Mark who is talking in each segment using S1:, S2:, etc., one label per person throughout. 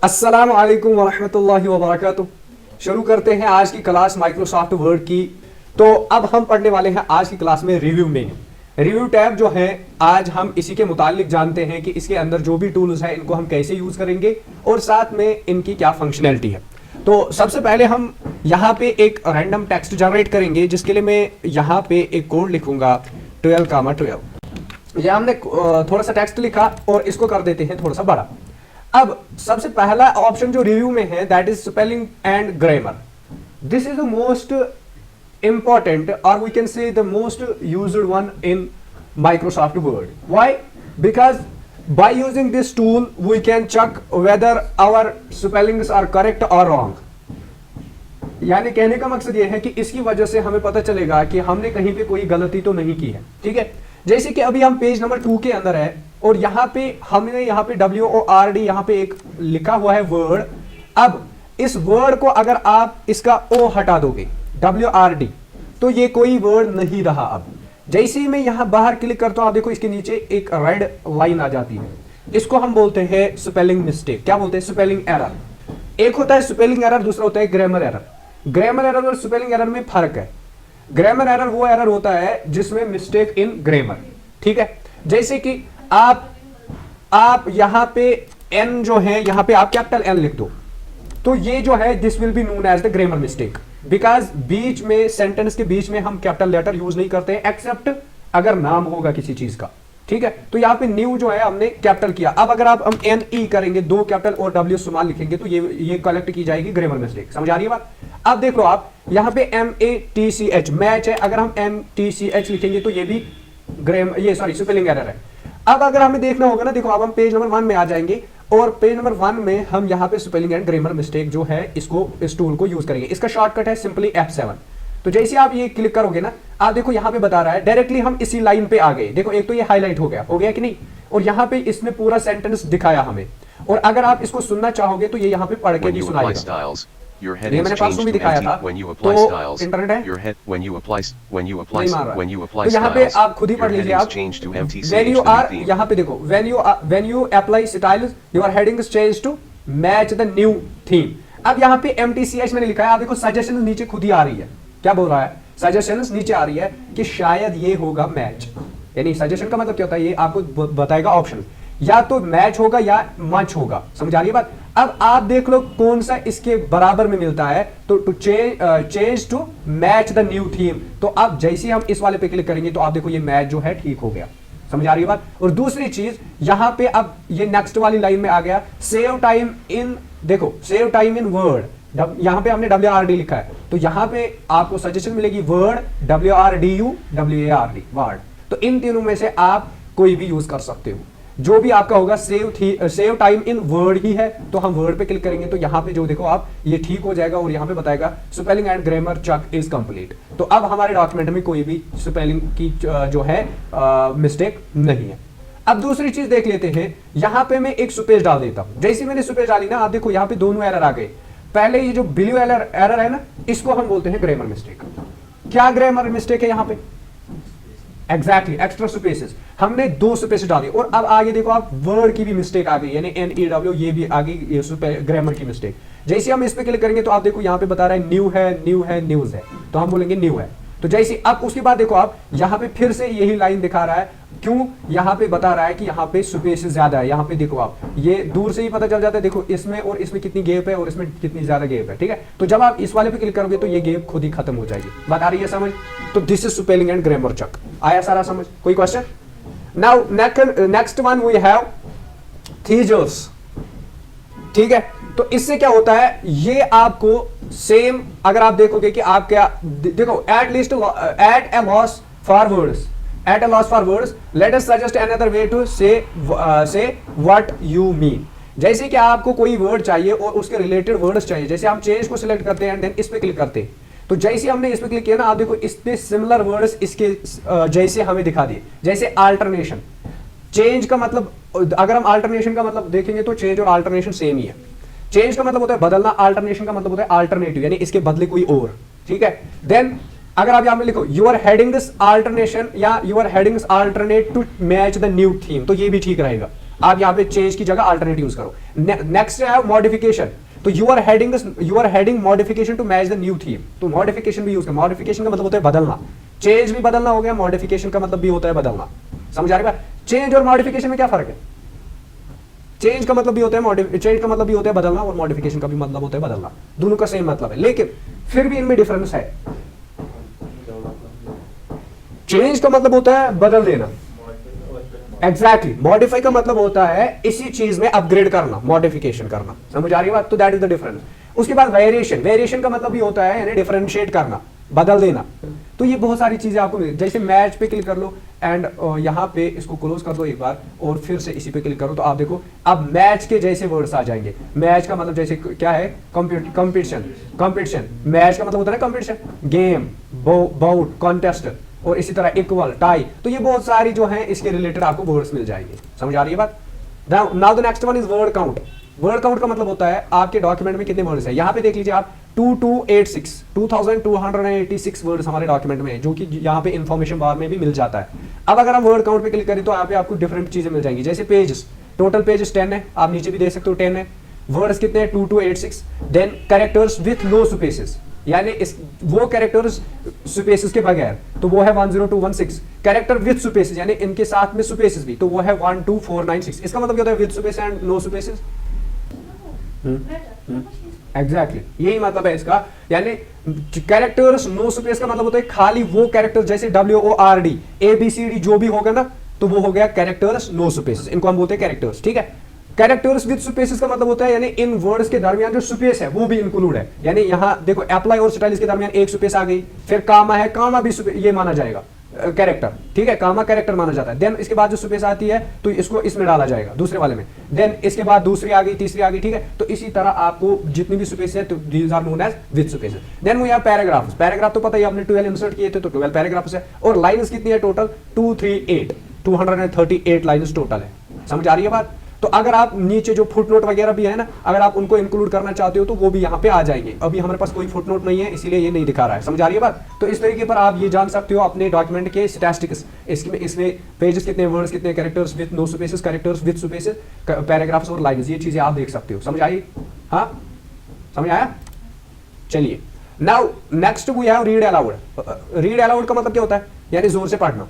S1: अस्सलाम वालेकुम वरहमतुल्लाहि वबरकातुह। शुरू करते हैं आज की क्लास माइक्रोसॉफ्ट वर्ड की। तो अब हम पढ़ने वाले हैं आज की क्लास में रिव्यू मेन्यू। रिव्यू टैब जो है आज हम इसी के मुतालिक जानते हैं कि इसके अंदर जो भी टूल्स हैं इनको हम कैसे यूज करेंगे और साथ में इनकी क्या फंक्शनैलिटी है। तो सबसे पहले हम यहाँ पे एक रैंडम टेक्स्ट जनरेट करेंगे, जिसके लिए मैं यहाँ पे एक कोड लिखूंगा 12,12। यह हमने थोड़ा सा टेक्स्ट लिखा और इसको कर देते हैं थोड़ा सा बड़ा। अब सबसे पहला ऑप्शन जो रिव्यू में है that is spelling and grammar. This is the most important और we can say the most used one in Microsoft Word. Why? Because by using this tool we can check whether our spellings are correct or wrong। यानी कहने का मकसद यह है कि इसकी वजह से हमें पता चलेगा कि हमने कहीं पे कोई गलती तो नहीं की है। ठीक है, जैसे कि अभी हम पेज नंबर 2 के अंदर है और यहाँ पे हमने यहाँ पे WORD यहाँ पे एक लिखा हुआ है वर्ड। अब इस वर्ड को अगर आप इसका O हटा दोगे WRD तो ये कोई वर्ड नहीं रहा। अब जैसे ही मैं यहां बाहर क्लिक करता हूं आप देखो इसके नीचे एक रेड लाइन आ जाती है। इसको हम बोलते हैं स्पेलिंग मिस्टेक। क्या बोलते हैं? Spelling error. एक होता है स्पेलिंग एरर, दूसरा होता है ग्रामर एरर। ग्रामर एरर और स्पेलिंग एरर में फर्क है। ग्रामर एरर वो एरर होता है जिसमें मिस्टेक इन ग्रामर। ठीक है, जैसे कि आप यहां पे एन जो है यहां पे आप कैपिटल एन लिख दो तो ये जो है this will be known as the grammar mistake. Because बीच में सेंटेंस के बीच में हम कैपिटल लेटर यूज नहीं करते एक्सेप्ट अगर नाम होगा किसी चीज का। ठीक है, तो यहाँ पे न्यू जो है हमने कैपिटल किया। अब अगर आप हम NE करेंगे, 2 कैपिटल और W स्मॉल लिखेंगे तो ये कलेक्ट की जाएगी ग्रामर मिस्टेक। समझ आ रही है बात? अब देख लो आप यहाँ पे MATCH मैच है, अगर हम MTCH लिखेंगे तो ये भी स्पेलिंग एरर है। अब अगर हमें देखना होगा ना, देखो अब हम पेज नंबर 1 में आ जाएंगे और पेज नंबर 1 में हम यहाँ पे स्पेलिंग एंड ग्रामर मिस्टेक जो है इस टूल को यूज करेंगे। इसका शॉर्टकट है सिंपली F7। तो जैसे आप ये क्लिक करोगे ना आप देखो यहाँ पे बता रहा है डायरेक्टली हम इसी लाइन पे आ गए। देखो एक तो ये हाईलाइट हो गया कि नहीं, और यहाँ पे इसने पूरा सेंटेंस दिखाया हमें। और अगर आप इसको सुनना चाहोगे तो ये यहाँ पे पढ़ के भी सुनाएगा।
S2: Your
S1: ये
S2: headings
S1: मैंने
S2: change
S1: पासों
S2: to
S1: भी दिखाया
S2: empty
S1: था।
S2: when you apply
S1: तो
S2: styles.
S1: इंटरनेट है
S2: Your head when you apply
S1: तो यहाँ पे
S2: styles.
S1: आप खुद ही
S2: Your
S1: पढ़ लीजिए।
S2: headings
S1: आप
S2: change to empty
S1: when you
S2: the
S1: are
S2: theme.
S1: यहाँ पे देखो when you apply styles your headings change to match the new theme। अब यहाँ पे MTCH मैंने लिखा है, आप देखो सजेशन नीचे खुद ही आ रही है। क्या बोल रहा है? सजेशंस नीचे आ रही है कि शायद ये होगा मैच। यानी सजेशन का मतलब क्या होता है? ये आपको बताएगा ऑप्शन, या तो मैच होगा या मच होगा। समझ आ रही है बात? अब आप देख लो कौन सा इसके बराबर में मिलता है। तो to change to match the new theme, तो अब जैसे हम इस वाले पे क्लिक करेंगे तो आप देखो ये मैच जो है ठीक हो गया। समझ आ रही है बात? और दूसरी चीज यहाँ पे अब ये नेक्स्ट वाली लाइन में आ गया, सेव टाइम इन, देखो सेव टाइम इन वर्ड, यहाँ पे हमने WRD लिखा है तो यहाँ पे आपको सजेशन मिलेगी वर्ड WRDU WARD वर्ड। तो इन तीनों में से आप कोई भी यूज कर सकते हो, जो भी आपका होगा। सेव टाइम इन वर्ड ही है तो हम वर्ड पे क्लिक करेंगे तो यहाँ पे जो देखो आप ये ठीक हो जाएगा और यहाँ पे बताएगा spelling and grammar check is complete. तो अब हमारे डॉक्यूमेंट में कोई भी स्पेलिंग की जो है मिस्टेक नहीं है। अब दूसरी चीज देख लेते हैं, यहाँ पे मैं एक स्पेस डाल देता हूँ। जैसे मैंने स्पेस डाली ना आप देखो यहाँ पे दोनों एरर आ गए। पहले ये जो ब्लू एरर है ना इसको हम बोलते हैं ग्रामर मिस्टेक। क्या ग्रामर मिस्टेक है यहाँ पे? एग्जैक्टली एक्स्ट्रा स्पेसेस, हमने 2 स्पेसेस डाली। और अब आगे देखो आप वर्ड की भी मिस्टेक आ गई, यानी NEW ये भी आ गई ग्रामर की मिस्टेक। जैसे हम इस पे क्लिक करेंगे तो आप देखो यहाँ पे बता रहा है न्यू है न्यूज है, तो हम बोलेंगे न्यू है। तो जैसे अब उसके बाद देखो आप यहाँ पे फिर से यही लाइन दिखा रहा है। क्यों? यहाँ पे बता रहा है कि यहाँ पे स्पेस ज्यादा है। यहाँ पे देखो आप ये दूर से ही पता चल जाता है, देखो इसमें और इसमें कितनी गैप है और इसमें कितनी ज्यादा गैप है। ठीक है, तो जब आप इस वाले पे क्लिक करोगे तो ये गैप खुद ही खत्म हो जाएगी। बात आ रही है समझ? तो this is spelling and grammar check. आया सारा समझ? कोई question? Now next one we have thesaurus. ठीक है, तो इससे क्या होता है, ये आपको सेम अगर आप देखोगे कि आप क्या देखो at least at A loss for words, at a loss for words, let us suggest another way to say what you mean। जैसे कि आपको कोई वर्ड चाहिए और उसके रिलेटेड वर्ड्स चाहिए, जैसे हम चेंज को सिलेक्ट करते हैं एंड देन इस पे क्लिक करते हैं, तो जैसे हमने इस पे क्लिक किया ना आप देखो इसने सिमिलर वर्ड्स इसके जैसे हमें दिखा दिए। जैसे अल्टरनेशन, चेंज का मतलब अगर हम अल्टरनेशन का मतलब देखेंगे तो चेंज और अल्टरनेशन सेम ही है। चेंज का मतलब होता है बदलना, अल्टरनेशन का मतलब होता है अल्टरनेटिव, यानी इसके बदले कोई और। ठीक है, देन अगर आप यहां पे लिखो यूर हेडिंग्स अल्टरनेशन या your headings alternate to match the new theme, तो ये भी ठीक रहेगा। आप यहाँ पे चेंज की जगह अल्टरनेट यूज करो। नेक्स्ट है मॉडिफिकेशन। तो your heading modification to match the new theme. तो मॉडिफिकेशन भी यूज कर, मॉडिफिकेशन का मतलब होता है बदलना, चेंज भी बदलना हो गया, मॉडिफिकेशन का मतलब भी होता है बदलना। समझ आ रही बात? चेंज और मॉडिफिकेशन में क्या फर्क है? चेंज का मतलब भी होता है चेंज का मतलब भी होता है बदलना, और मॉडिफिकेशन का भी मतलब होता है बदलना, दोनों का सेम मतलब है, लेकिन फिर भी इनमें डिफरेंस है। चेंज का मतलब होता है बदल देना, एग्जैक्टली। मॉडिफाई का मतलब होता है इसी चीज में अपग्रेड करना, मॉडिफिकेशन करना। समझ आ रही है बात? तो दैट इज द डिफरेंस। उसके बाद वेरिएशन, वेरिएशन का मतलब भी होता है यानी डिफरेंशिएट करना, बदल देना। तो ये बहुत सारी चीजें आपको जैसे मैच पे क्लिक कर लो एंड यहाँ पे इसको क्लोज कर दो एक बार और फिर से इसी पे क्लिक करो, तो आप देखो अब मैच के जैसे वर्ड्स आ जाएंगे। मैच का मतलब जैसे क्या है? Competition, competition. मैच का मतलब होता है कंपटीशन, गेम, बाउट, कॉन्टेस्ट, और इसी तरह इक्वल, टाई। तो ये बहुत सारी जो है इसके रिलेटेड आपको वर्ड्स मिल जाएंगे। समझ आ रही है बात? Now the next one is word count. Word count का मतलब होता है आपके डॉक्यूमेंट में कितने वर्ड्स हैं। यहाँ पे देख लीजिए आप 2286 वर्ड्स हमारे डॉक्यूमेंट में है, जो कि यहाँ पे इंफॉर्मेशन बार में भी मिल जाता है। अब अगर हम वर्ड काउंट पे क्लिक करें तो यहाँ पे आपको डिफरेंट चीजें मिल जाएंगी। जैसे पेजेस, टोटल पेजेस 10 है, आप नीचे भी देख सकते हो 10 है। वर्ड्स कितने हैं? 2286। Then characters with no spaces, यानी इस वो कैरेक्टर्स स्पेसेस के बगैर, तो वो है 10216। कैरेक्टर विथ स्पेसेस यानी इनके साथ में स्पेसेस भी, तो वो है 12496। इसका मतलब क्या होता है? With space and no spaces. Exactly यही मतलब है इसका। यानी कैरेक्टर्स नो स्पेस का मतलब होता है खाली वो कैरेक्टर, जैसे WORD ABCD जो भी होगा ना, तो वो हो गया कैरेक्टर्स नो स्पेस, इनको हम बोलते हैं कैरेक्टर्स। ठीक है। कैरेक्टर्स विद स्पेसेस का मतलब होता है यानी इन वर्ड्स के दरमियान जो स्पेस है वो भी इंक्लूड है। यानी यहाँ देखो अप्लाई और स्टाइलिश के दरमियान एक स्पेस आ गई, फिर कामा है, कामा भी ये माना जाएगा कैरेक्टर। ठीक है, कामा कैरेक्टर माना जाता है। देन इसके बाद जो स्पेस आती है तो इसको इसमें डाला जाएगा, दूसरे वाले में। देन इसके बाद दूसरी आ गई, तीसरी आ गई। ठीक है, तो इसी तरह आपको जितनी भी स्पेस है तो these are known as with spaces. Then we have paragraphs. Paragraph तो पता ही आपने 12 इंसर्ट किए थे, तो 12 पैराग्राफ्स है। और लाइंस कितनी है टोटल? 238 लाइंस टोटल है। समझ आ रही है बात? तो अगर आप नीचे जो फुटनोट वगैरह भी है ना, अगर आप उनको इंक्लूड करना चाहते हो तो वो भी यहाँ पे आ जाएंगे। अभी हमारे पास कोई फुटनोट नहीं है, इसीलिए ये नहीं दिखा रहा है। समझ आ रही है बात? तो इस तरीके पर आप ये जान सकते हो अपने डॉक्यूमेंट के स्टैटिस्टिक्स, इसमें पेजेस कितने, वर्ड्स कितने, characters with no spaces, characters with spaces, paragraphs और लाइन्स, ये चीजें आप देख सकते हो। समझ आई? हाँ, समझ आया? चलिए, now next we have read aloud. Read aloud का मतलब क्या होता है? यानी जोर से पढ़ना।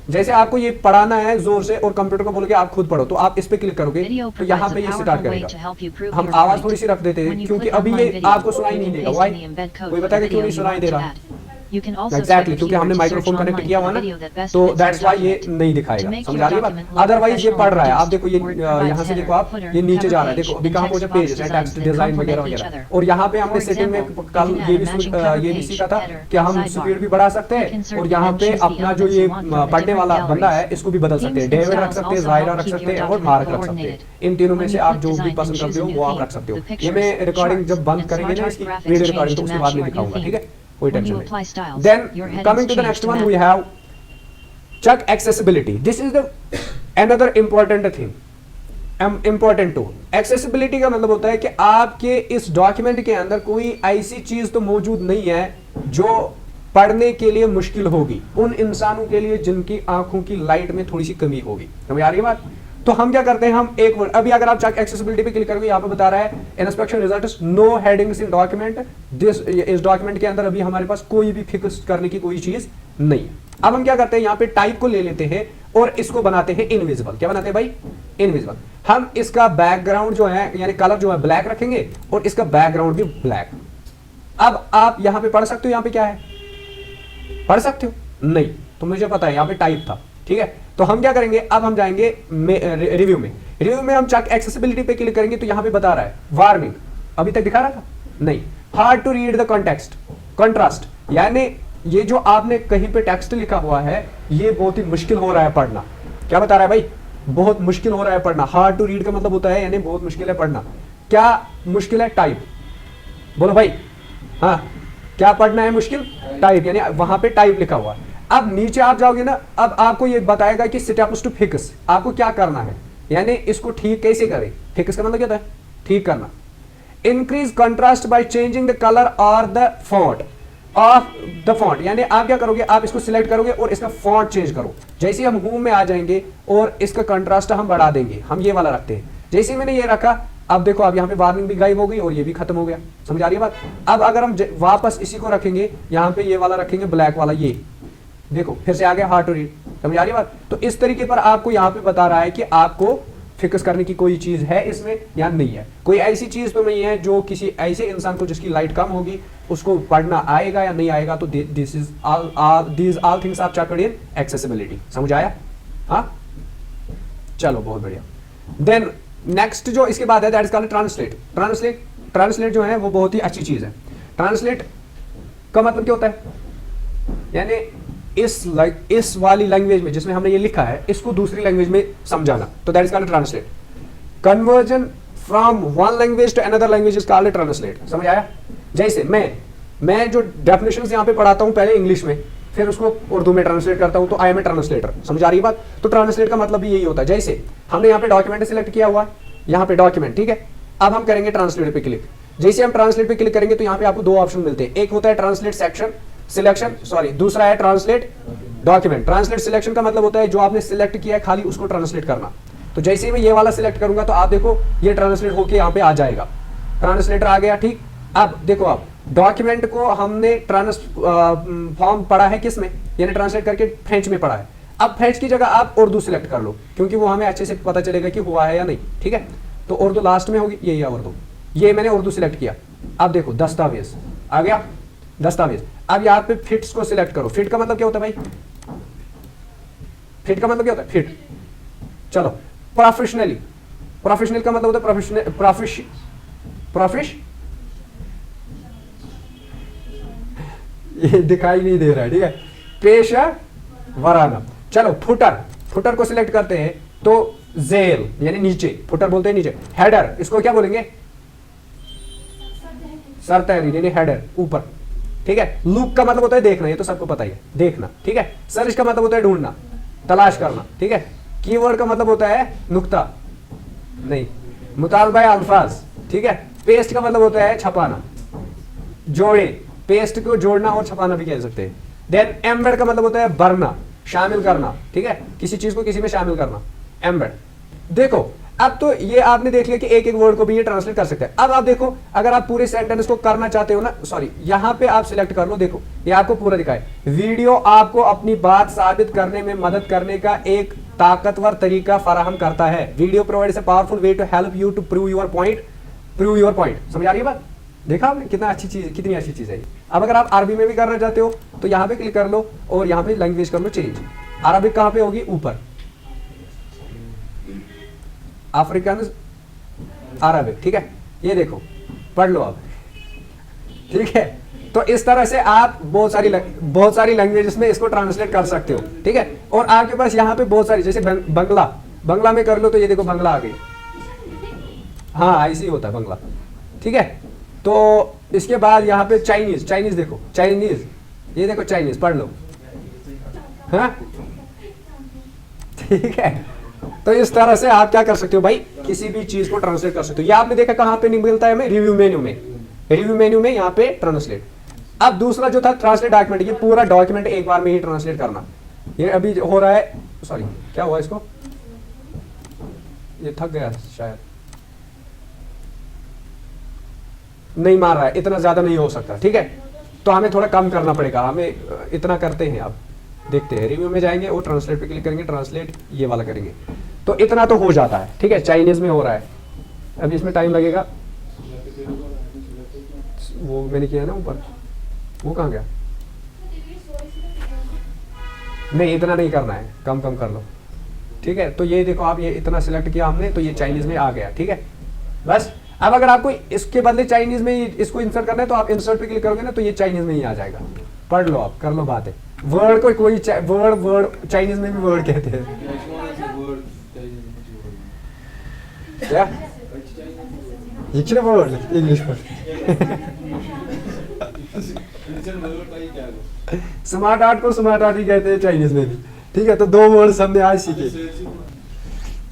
S1: जैसे आपको ये पढ़ाना है जोर से और कंप्यूटर को बोल के आप खुद पढ़ो, तो आप इस पे क्लिक करोगे तो यहाँ पे ये स्टार्ट करेगा। हम आवाज थोड़ी सी रख देते हैं क्योंकि अभी ये आपको सुनाई नहीं देगा। वाई? कोई बताएगा क्यों नहीं सुनाई दे रहा? एग्जैक्टली, क्योंकि हमने माइक्रोफोन कनेक्ट किया हुआ ना, तो दैट्स वाई ये नहीं दिखाएगा। समझ आ रही है बात? अदरवाइज ये पढ़ रहा है। आप देखो ये यहाँ से देखो, आप ये नीचे जा रहा है। देखो अभी कहाँ पहुंचा? पेज है, टेक्स्ट डिजाइन वगैरह वगैरह। और यहाँ पे हमने सेटिंग में कल ये भी सीखा था कि हम स्पीड भी बढ़ा सकते हैं, और यहाँ पे अपना जो ये पढ़ने वाला बंदा है इसको भी बदल सकते हैं। डेविड रख सकते हैं, जायरा रख सकते हैं, और मार्क रख सकते हैं। इन तीनों में से आप जो भी पसंद करते हो वो आप रख सकते हो। ये मैं रिकॉर्डिंग जब बंद करेंगे ना इसकी वीडियो रिकॉर्डिंग, तो उसके बाद में दिखाऊंगा। ठीक है, कोई टेंशन नहीं। Then coming to the next one, we have check accessibility. This is the another important thing, important tool. Accessibility का मतलब होता है कि आपके इस डॉक्यूमेंट के अंदर कोई ऐसी चीज तो मौजूद नहीं है जो पढ़ने के लिए मुश्किल होगी उन इंसानों के लिए जिनकी आंखों की लाइट में थोड़ी सी कमी होगी। समझ आ रही है बात? तो हम क्या करते हैं, हम एक वर्ड, अभी अगर आप चेक एक्सेसिबिलिटी पे क्लिक करोगे, यहाँ पे बता रहा है इंस्पेक्शन रिजल्ट्स, नो हेडिंग्स इन डॉक्यूमेंट। इस डॉक्यूमेंट के अंदर अभी हमारे पास कोई भी फिक्स करने की कोई चीज नहीं है। अब हम क्या करते हैं, यहाँ पे टाइप को ले लेते हैं और इसको बनाते हैं इनविजिबल। क्या बनाते हैं भाई? इनविजिबल। हम इसका बैकग्राउंड जो है यानी कलर जो है ब्लैक रखेंगे और इसका बैकग्राउंड भी ब्लैक। अब आप यहाँ पे पढ़ सकते हो, यहाँ पे क्या है? पढ़ सकते हो? नहीं, तो मुझे पता है यहाँ पे टाइप था। ठीक है, तो हम क्या करेंगे, अब हम जाएंगे रिव्यू में। रिव्यू में हम चेक एक्सेसिबिलिटी पे क्लिक करेंगे तो यहाँ पे बता रहा है वार्निंग। अभी तक दिखा रहा था? नहीं। Hard to read the context, contrast, यानी ये जो आपने कहीं पे टेक्स्ट लिखा हुआ है ये बहुत ही मुश्किल हो रहा है पढ़ना। क्या बता रहा है भाई? बहुत मुश्किल हो रहा है पढ़ना। हार्ड टू रीड का मतलब होता है यानी बहुत मुश्किल है पढ़ना। क्या मुश्किल है? टाइप। बोलो भाई, हाँ, क्या पढ़ना है मुश्किल? टाइप, यानी वहां पे टाइप लिखा हुआ है। अब नीचे आप जाओगे ना, अब आपको ये बताएगा कि स्टेप्स टू फिक्स, आपको क्या करना है, यानी इसको ठीक कैसे करें। फिक्स का मतलब क्या होता है? ठीक करना। Increase contrast by changing the colour और the font, of the font, यानी आप क्या करोगे, आप इसको सिलेक्ट करोगे और इसका फॉन्ट चेंज करो। जैसे हम होम में आ जाएंगे और इसका कंट्रास्ट हम बढ़ा देंगे, हम ये वाला रखते हैं। जैसे मैंने ये रखा, अब देखो अब यहाँ पे वार्निंग भी गायब हो गई और ये भी खत्म हो गया। समझ आ रही है बात? अब अगर हम वापस इसी को रखेंगे, यहाँ पे ये वाला रखेंगे ब्लैक वाला, ये देखो फिर से आ गया हार्ड टू रीड। समझ आ रही है बात? तो इस तरीके पर आपको यहाँ पे बता रहा है कि आपको फिक्स करने की कोई चीज है इसमें या नहीं है। कोई ऐसी चीज तो नहीं है जो किसी ऐसे इंसान को जिसकी लाइट कम होगी उसको पढ़ना आएगा या नहीं आएगा। तो this is these all things are chaptered in accessibility. समझ आया? हाँ, चलो बहुत बढ़िया। देन नेक्स्ट जो इसके बाद है that is called translate. Translate जो है वो बहुत ही अच्छी चीज है। ट्रांसलेट का मतलब क्या होता है, यानी इस वाली लैंग्वेज में जिसमें हमने ये लिखा है इसको दूसरी लैंग्वेज में समझाना, तो that is called translate. Conversion from one language to another language is called translate. समझ आया? जैसे मैं जो डेफिनेशंस यहाँ पे पढ़ाता हूँ पहले इंग्लिश में, फिर उसको उर्दू में ट्रांसलेट करता हूँ, तो आई एम ए ट्रांसलेटर। समझ आ रही बात? तो ट्रांसलेट का मतलब भी यही होता है। जैसे हमने यहाँ पे डॉक्यूमेंट सिलेक्ट किया हुआ, यहाँ पे डॉक्यूमेंट, ठीक है। अब हम करेंगे ट्रांसलेट पे क्लिक। जैसे हम ट्रांसलेट पे क्लिक करेंगे तो यहाँ पे आपको दो ऑप्शन मिलते हैं, एक होता है ट्रांसलेट सेक्शन सिलेक्शन, सॉरी, दूसरा है ट्रांसलेट डॉक्यूमेंट। ट्रांसलेट सिलेक्शन का मतलब होता है जो आपने सिलेक्ट किया है खाली उसको ट्रांसलेट करना। तो जैसे ही मैं ये वाला सिलेक्ट करूंगा तो आप देखो ये ट्रांसलेट होके यहाँ पे आ जाएगा, ट्रांसलेटर आ गया, ठीक। अब देखो आप डॉक्यूमेंट को हमने फॉर्म पढ़ा है किस में, यानी ट्रांसलेट करके फ्रेंच में पढ़ा है। अब फ्रेंच की जगह आप उर्दू सिलेक्ट कर लो, क्योंकि वो हमें अच्छे से पता चलेगा कि हुआ है या नहीं, ठीक है। तो उर्दू लास्ट में होगी, ये उर्दू, ये मैंने उर्दू सिलेक्ट किया। अब देखो दस्तावेज आ गया, दस्तावेज। अब यहाँ पे फिट्स को सिलेक्ट करो। फिट का मतलब क्या होता है भाई? फिट का मतलब क्या होता है? फिट। चलो प्रोफेशनली, प्रोफेशनल का मतलब होता है ये दिखाई नहीं दे रहा है, ठीक है, पेशा वराना। चलो फुटर को सिलेक्ट करते हैं तो जेल यानी नीचे, फुटर बोलते हैं नीचे। हेडर, इसको क्या बोलेंगे? सर तहरीर यानी हेडर, ऊपर, ठीक है। लुक का मतलब होता है देखना, ये तो सबको पता ही है, देखना, ठीक है। सर्च का मतलब होता है ढूंढना, तलाश करना, ठीक है। कीवर्ड का मतलब होता है नुक्ता, नहीं, मुतालबा अल्फाज, ठीक है। पेस्ट का मतलब होता है छपाना, जोड़े, पेस्ट को जोड़ना और छपाना भी कह सकते हैं। देन एम्बेड का मतलब होता है भरना, शामिल करना, ठीक है, किसी चीज को किसी में शामिल करना, एम्बेड। देखो अब तो ये आपने देख लिया कि एक एक वर्ड को भी ये ट्रांसलेट कर सकते हैं। अब आप देखो अगर आप पूरे सेंटेंस को करना चाहते हो ना, सॉरी, यहाँ पे आप सिलेक्ट कर लो, देखो ये आपको पूरा दिखाए। वीडियो आपको अपनी बात साबित करने में मदद करने का एक ताकतवर तरीका फराहम करता है। Video provides a powerful way to help you to prove your point. समझ आ रही है बात? देखा आपने कितना अच्छी चीज, कितनी अच्छी चीज है ये। अब अगर आप अरबी में भी करना चाहते हो तो यहाँ पे क्लिक कर लो और यहाँ पे लैंग्वेज कर लो चेंज। अरबिक कहाँ पे होगी? ऊपर, अफ्रीकन अरबिक, ठीक है। ये देखो पढ़ लो आप, ठीक है। तो इस तरह से आप बहुत सारी लैंग्वेजेस में इसको ट्रांसलेट कर सकते हो, ठीक है। और आपके पास यहाँ पे बहुत सारी, जैसे बंगला में कर लो तो ये देखो बंगला आ गई, हाँ ऐसे ही होता है बंगला, ठीक है। तो इसके बाद यहाँ पे चाइनीज देखो, चाइनीज, ये देखो चाइनीज पढ़ लो, हाँ ठीक है। तो इस तरह से आप क्या कर सकते हो भाई, किसी भी चीज को ट्रांसलेट कर सकते हो। ये आपने देखा कहां पे नहीं मिलता है हमें? रिव्यू मेन्यू में यहाँ पे ट्रांसलेट। अब दूसरा जो था ट्रांसलेट डॉक्यूमेंट, ये पूरा डॉक्यूमेंट एक बार में ही ट्रांसलेट करना। ये अभी हो रहा है, सॉरी क्या हुआ इसको, ये थक गया शायद, नहीं मार रहा है, इतना ज्यादा नहीं हो सकता, ठीक है। तो हमें थोड़ा कम करना पड़ेगा, हमें इतना करते हैं। आप देखते हैं रिव्यू में जाएंगे और ट्रांसलेट पे क्लिक करेंगे, ट्रांसलेट ये वाला करेंगे तो इतना तो हो जाता है, ठीक है। चाइनीज में हो रहा है, अभी इसमें टाइम लगेगा। वो मैंने किया ना ऊपर, वो कहाँ गया? नहीं इतना नहीं करना है, कम कर लो, ठीक है। तो ये देखो आप, ये इतना सिलेक्ट किया हमने तो ये चाइनीज में आ गया, ठीक है। बस अब अगर आपको इसके बदले चाइनीज में इसको इंसर्ट करना है तो आप इंसर्ट पे क्लिक करोगे ना तो ये चाइनीज में ही आ जाएगा। पढ़ लो आप, कर लो बातें। वर्ड को कोई वर्ड चाइनीज में भी वर्ड कहते हैं क्या? वर्ड इंग्लिश में स्मार्ट आर्ट को स्मार्ट आर्ट ही कहते हैं चाइनीज में भी, ठीक है। तो दो वर्ड हमने आज सीखे।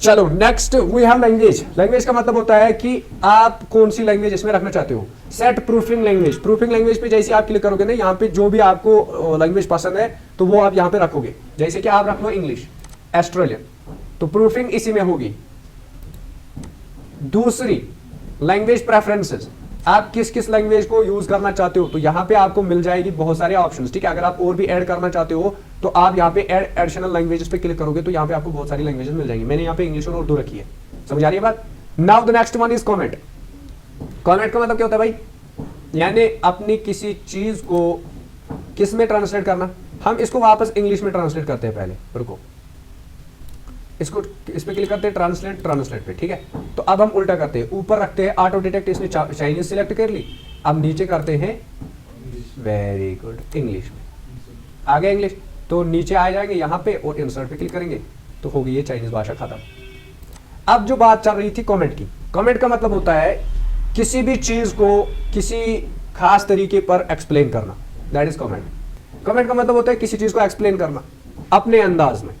S1: चलो next we have language. Language का मतलब होता है कि आप कौन सी लैंग्वेज इसमें रखना चाहते हो। Set proofing language. Proofing language पे जैसे आप क्लिक करोगे ना, यहाँ पे जो भी आपको लैंग्वेज पसंद है तो वो आप यहाँ पे रखोगे। जैसे कि आप रख लो इंग्लिश, ऑस्ट्रेलियन, तो प्रूफिंग इसी में होगी। दूसरी लैंग्वेज प्रेफरेंसेस, आप किस किस लैंग्वेज को यूज करना चाहते हो तो यहाँ पे आपको मिल जाएगी बहुत सारे ऑप्शंस, ठीक है। अगर आप और भी ऐड करना चाहते हो तो आप यहाँ पे ऐड एडिशनल लैंग्वेजेस पे क्लिक करोगे तो यहाँ पे आपको बहुत सारी लैंग्वेजेस मिल जाएंगी। मैंने यहाँ पे इंग्लिश और उर्दू रखी है, समझ आ रही है बात। Now the next one is comment. Comment का मतलब क्या होता है भाई, यानी अपनी किसी चीज को किस में ट्रांसलेट करना। हम इसको वापस इंग्लिश में ट्रांसलेट करते हैं। पहले रुको, इसको इस पे क्लिक करते हैं ट्रांसलेट, ट्रांसलेट पे, ठीक है। तो अब हम उल्टा करते हैं, ऊपर रखते हैं ऑटो डिटेक्ट, इसने चाइनीज सिलेक्ट कर ली। अब नीचे करते हैं वेरी गुड इंग्लिश में, आ गया इंग्लिश, तो नीचे आ जाएंगे यहाँ पे और इंसर्ट पे क्लिक करेंगे तो होगी ये चाइनीज भाषा खत्म। अब जो बात चल रही थी कमेंट की, कमेंट का मतलब होता है किसी भी चीज को किसी खास तरीके पर एक्सप्लेन करना, दैट इज कमेंट। कमेंट का मतलब होता है किसी चीज को एक्सप्लेन करना अपने अंदाज में,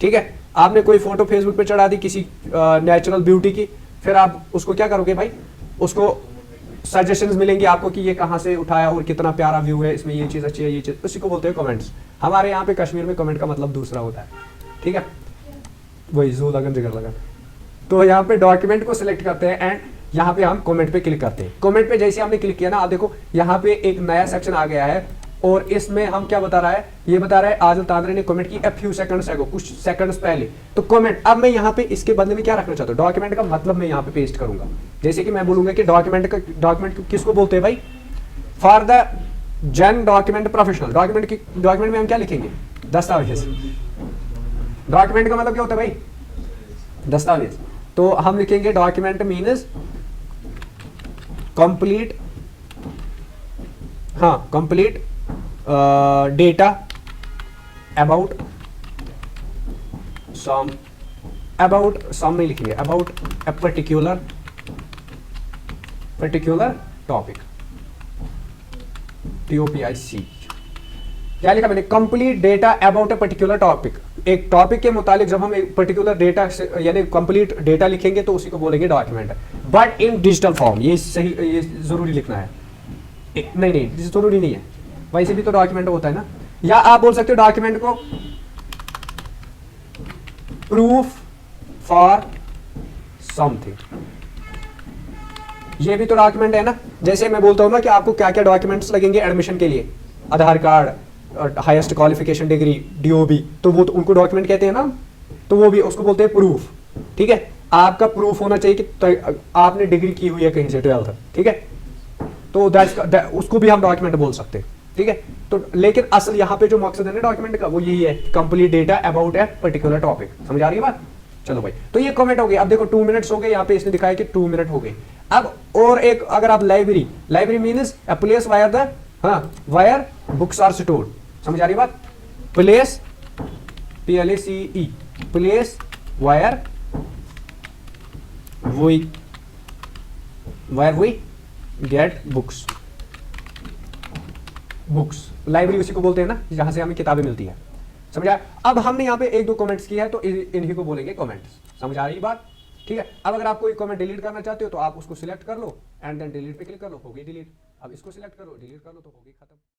S1: ठीक है। आपने कोई फोटो फेसबुक पे चढ़ा दी किसी नेचुरल ब्यूटी की, फिर आप उसको क्या करोगे भाई, उसको सजेशंस मिलेंगे आपको कि ये कहाँ से उठाया और कितना प्यारा व्यू है, इसमें ये चीज़ अच्छी है, ये चीज़, उसी को बोलते हैं कमेंट्स। हमारे यहाँ पे कश्मीर में कमेंट का मतलब दूसरा होता है, ठीक है, वही जू लगन जिगर लगन। तो यहाँ पे डॉक्यूमेंट को सिलेक्ट करते हैं एंड यहाँ पे हम कमेंट पे क्लिक करते हैं। कमेंट पे जैसे हमने क्लिक किया ना, आप देखो यहाँ पे एक नया सेक्शन आ गया है और इसमें हम क्या बता रहा है, ये बता रहा है आदिल तांत्रे ने कमेंट की a few seconds ago, कुछ सेकंड्स पहले। तो कमेंट, अब मैं यहाँ पे इसके बदले में क्या रखना चाहता हूँ, डॉक्यूमेंट का मतलब मैं यहाँ पे पेस्ट करूंगा। जैसे कि मैं बोलूंगा कि डॉक्यूमेंट किसको बोलते हैं भाई, फॉर द जन डॉक्यूमेंट प्रोफेशनल। डॉक्यूमेंट में हम क्या लिखेंगे, दस्तावेज। डॉक्यूमेंट का मतलब क्या होता है भाई, दस्तावेज। तो हम लिखेंगे डॉक्यूमेंट मीन्स कंप्लीट, हाँ कंप्लीट डेटा अबाउट सम नहीं लिखेंगे, about a particular topic, TOPIC। क्या लिखा मैंने, complete data about a particular topic. एक टॉपिक के मुतालिक जब हम एक पर्टिकुलर डेटा यानी कंप्लीट डेटा लिखेंगे तो उसी को बोलेंगे document, but in digital form. ये सही, ये जरूरी लिखना है। नहीं जरूरी नहीं है, वैसे भी तो डॉक्यूमेंट होता है ना। या आप बोल सकते हो डॉक्यूमेंट को प्रूफ फॉर समथिंग, ये भी तो डॉक्यूमेंट है ना। जैसे मैं बोलता हूं ना कि आपको क्या क्या डॉक्यूमेंट्स लगेंगे एडमिशन के लिए, Aadhaar card, highest qualification degree, DOB, तो वो तो उनको डॉक्यूमेंट कहते हैं ना, तो वो भी उसको बोलते हैं प्रूफ, ठीक है। आपका प्रूफ होना चाहिए कि आपने डिग्री की हुई है कहीं से 12th, ठीक है, तो उसको भी हम डॉक्यूमेंट बोल सकते हैं, ठीक है। तो लेकिन असल यहाँ पे जो मकसद है ना डॉक्यूमेंट का, वो यही है, complete data about a particular topic. समझ आ रही है बात। चलो भाई, तो ये कमेंट हो गई। अब देखो 2 मिनट्स हो गए, यहाँ पे इसने दिखाया कि 2 मिनट हो गए। अब और एक, अगर आप library means a place where books are stored. समझ आ रही बात। Place, PLACE, place where we get books. Library उसी को बोलते हैं ना जहां से हमें किताबें मिलती है। समझा। अब हमने यहाँ पे 1-2 कमेंट्स किया है तो इन्हीं को बोलेंगे कमेंट्स। समझ आ रही बात, ठीक है। अब अगर आप कोई कमेंट डिलीट करना चाहते हो तो आप उसको सिलेक्ट कर लो एंड देन डिलीट पे क्लिक कर लो, होगी डिलीट। अब इसको सिलेक्ट करो, डिलीट कर लो तो होगी खत्म।